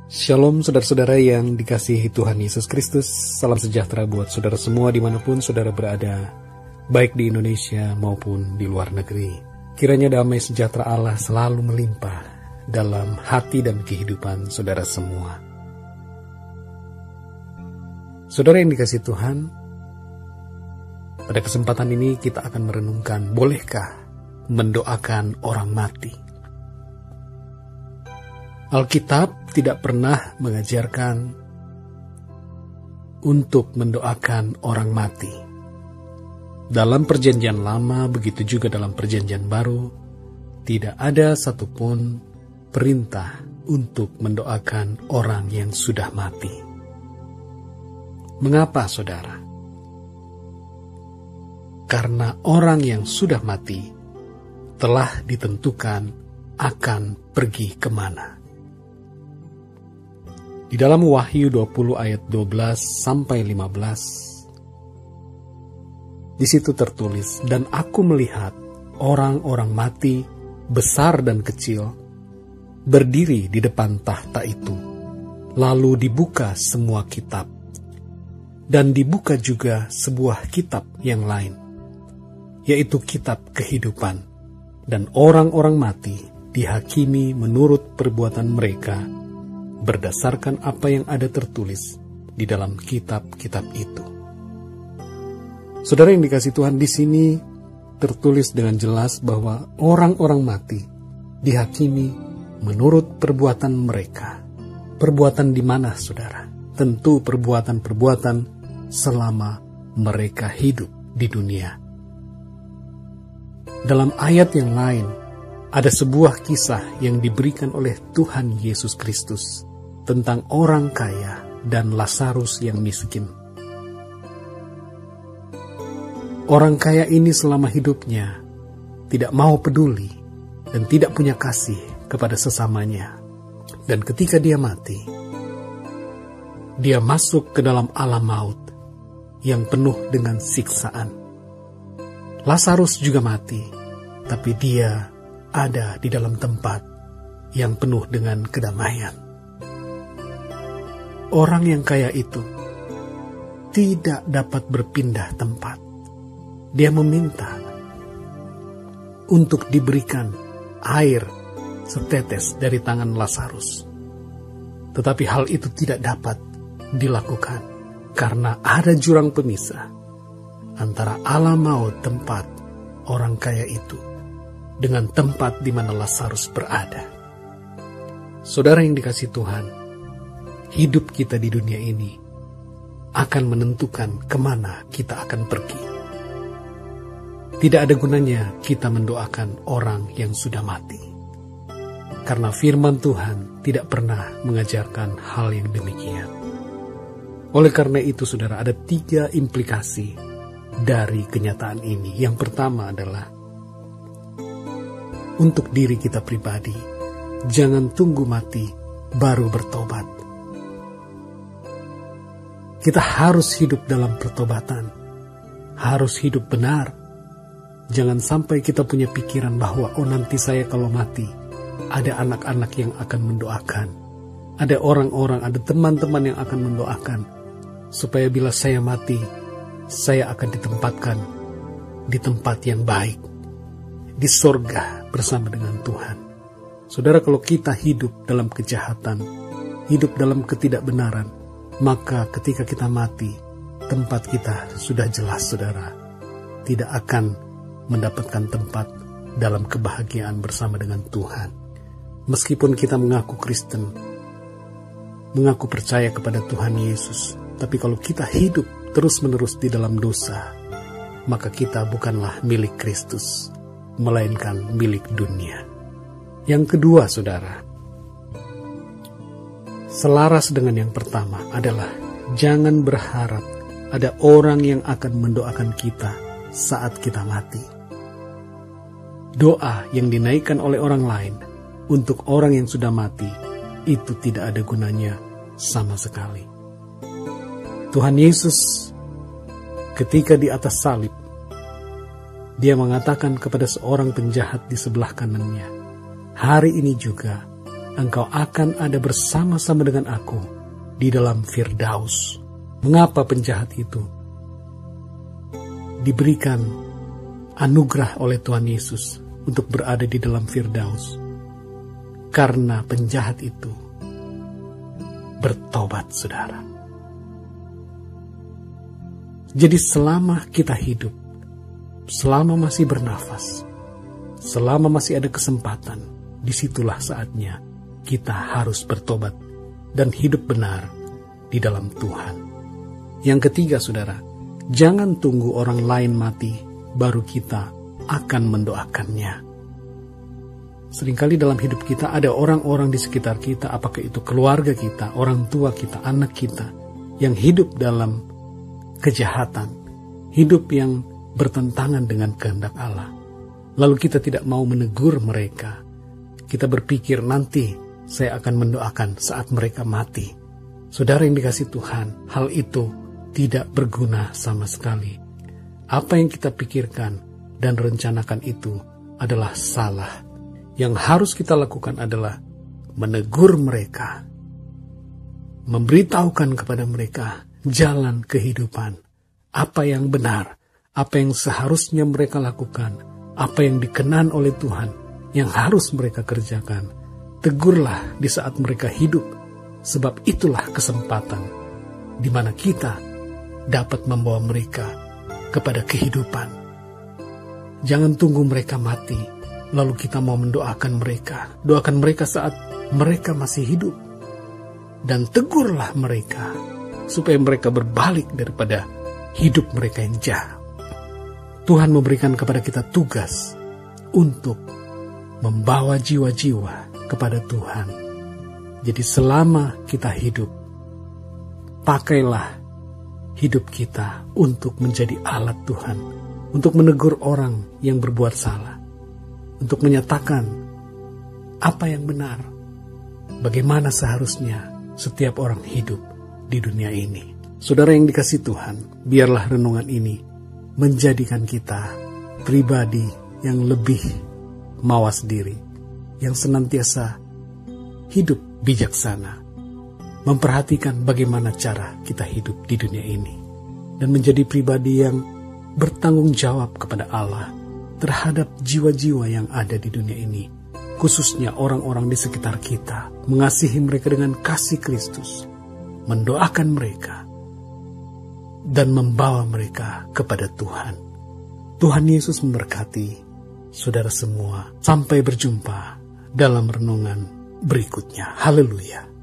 Shalom saudara-saudara yang dikasihi Tuhan Yesus Kristus. Salam sejahtera buat saudara semua dimanapun saudara berada, baik di Indonesia maupun di luar negeri. Kiranya damai sejahtera Allah selalu melimpah dalam hati dan kehidupan saudara semua. Saudara yang dikasihi Tuhan, pada kesempatan ini kita akan merenungkan, bolehkah mendoakan orang mati? Alkitab tidak pernah mengajarkan untuk mendoakan orang mati. Dalam perjanjian lama, begitu juga dalam perjanjian baru, tidak ada satupun perintah untuk mendoakan orang yang sudah mati. Mengapa, saudara? Karena orang yang sudah mati telah ditentukan akan pergi kemana. Di dalam Wahyu 20 ayat 12 sampai 15, di situ tertulis, "Dan aku melihat orang-orang mati, besar dan kecil, berdiri di depan tahta itu. Lalu dibuka semua kitab, dan dibuka juga sebuah kitab yang lain, yaitu kitab kehidupan. Dan orang-orang mati dihakimi menurut perbuatan mereka, berdasarkan apa yang ada tertulis di dalam kitab-kitab itu." Saudara yang dikasihi Tuhan, di sini tertulis dengan jelas bahwa orang-orang mati dihakimi menurut perbuatan mereka. Perbuatan di mana, saudara? Tentu perbuatan-perbuatan selama mereka hidup di dunia. Dalam ayat yang lain, ada sebuah kisah yang diberikan oleh Tuhan Yesus Kristus tentang orang kaya dan Lazarus yang miskin. Orang kaya ini selama hidupnya tidak mau peduli dan tidak punya kasih kepada sesamanya. Dan ketika dia mati, dia masuk ke dalam alam maut yang penuh dengan siksaan. Lazarus juga mati, tapi dia ada di dalam tempat yang penuh dengan kedamaian. Orang yang kaya itu tidak dapat berpindah tempat. Dia meminta untuk diberikan air setetes dari tangan Lazarus. Tetapi hal itu tidak dapat dilakukan karena ada jurang pemisah antara alam maut tempat orang kaya itu dengan tempat di mana Lazarus berada. Saudara yang dikasihi Tuhan, hidup kita di dunia ini akan menentukan kemana kita akan pergi. Tidak ada gunanya kita mendoakan orang yang sudah mati, karena firman Tuhan tidak pernah mengajarkan hal yang demikian. Oleh karena itu, saudara, ada 3 implikasi dari kenyataan ini. Yang pertama adalah untuk diri kita pribadi, jangan tunggu mati baru bertobat. Kita harus hidup dalam pertobatan, harus hidup benar. Jangan sampai kita punya pikiran bahwa nanti saya kalau mati, ada anak-anak yang akan mendoakan, ada orang-orang, ada teman-teman yang akan mendoakan, supaya bila saya mati, saya akan ditempatkan di tempat yang baik, di sorga bersama dengan Tuhan. Saudara, kalau kita hidup dalam kejahatan, hidup dalam ketidakbenaran, maka ketika kita mati, tempat kita sudah jelas, saudara, tidak akan mendapatkan tempat dalam kebahagiaan bersama dengan Tuhan. Meskipun kita mengaku Kristen, mengaku percaya kepada Tuhan Yesus, tapi kalau kita hidup terus-menerus di dalam dosa, maka kita bukanlah milik Kristus, melainkan milik dunia. Yang kedua, saudara, selaras dengan yang pertama adalah jangan berharap ada orang yang akan mendoakan kita saat kita mati. Doa yang dinaikkan oleh orang lain untuk orang yang sudah mati, itu tidak ada gunanya sama sekali. Tuhan Yesus ketika di atas salib, dia mengatakan kepada seorang penjahat di sebelah kanannya, "Hari ini juga engkau akan ada bersama-sama dengan aku di dalam Firdaus. Mengapa penjahat itu diberikan anugerah oleh Tuhan Yesus untuk berada di dalam Firdaus? Karena penjahat itu bertobat, saudara. Jadi selama kita hidup, selama masih bernafas, selama masih ada kesempatan, disitulah saatnya kita harus bertobat dan hidup benar di dalam Tuhan. Yang ketiga, saudara, jangan tunggu orang lain mati baru kita akan mendoakannya. Seringkali dalam hidup kita ada orang-orang di sekitar kita, apakah itu keluarga kita, orang tua kita, anak kita, yang hidup dalam kejahatan, hidup yang bertentangan dengan kehendak Allah. Lalu kita tidak mau menegur mereka. Kita berpikir nanti saya akan mendoakan saat mereka mati. Saudara yang dikasihi Tuhan, hal itu tidak berguna sama sekali. Apa yang kita pikirkan dan rencanakan itu adalah salah. Yang harus kita lakukan adalah menegur mereka, memberitahukan kepada mereka jalan kehidupan, apa yang benar, apa yang seharusnya mereka lakukan, apa yang dikenan oleh Tuhan, yang harus mereka kerjakan. Tegurlah di saat mereka hidup, sebab itulah kesempatan di mana kita dapat membawa mereka kepada kehidupan. Jangan tunggu mereka mati, lalu kita mau mendoakan mereka. Doakan mereka saat mereka masih hidup. Dan tegurlah mereka, supaya mereka berbalik daripada hidup mereka yang jahat. Tuhan memberikan kepada kita tugas untuk membawa jiwa-jiwa kepada Tuhan. Jadi selama kita hidup, pakailah hidup kita untuk menjadi alat Tuhan, untuk menegur orang yang berbuat salah, untuk menyatakan apa yang benar, bagaimana seharusnya setiap orang hidup di dunia ini. Saudara yang dikasihi Tuhan, biarlah renungan ini menjadikan kita pribadi yang lebih mawas diri, yang senantiasa hidup bijaksana, memperhatikan bagaimana cara kita hidup di dunia ini, dan menjadi pribadi yang bertanggung jawab kepada Allah terhadap jiwa-jiwa yang ada di dunia ini, khususnya orang-orang di sekitar kita, mengasihi mereka dengan kasih Kristus, mendoakan mereka, dan membawa mereka kepada Tuhan. Tuhan Yesus memberkati saudara semua. Sampai berjumpa dalam renungan berikutnya. Haleluya.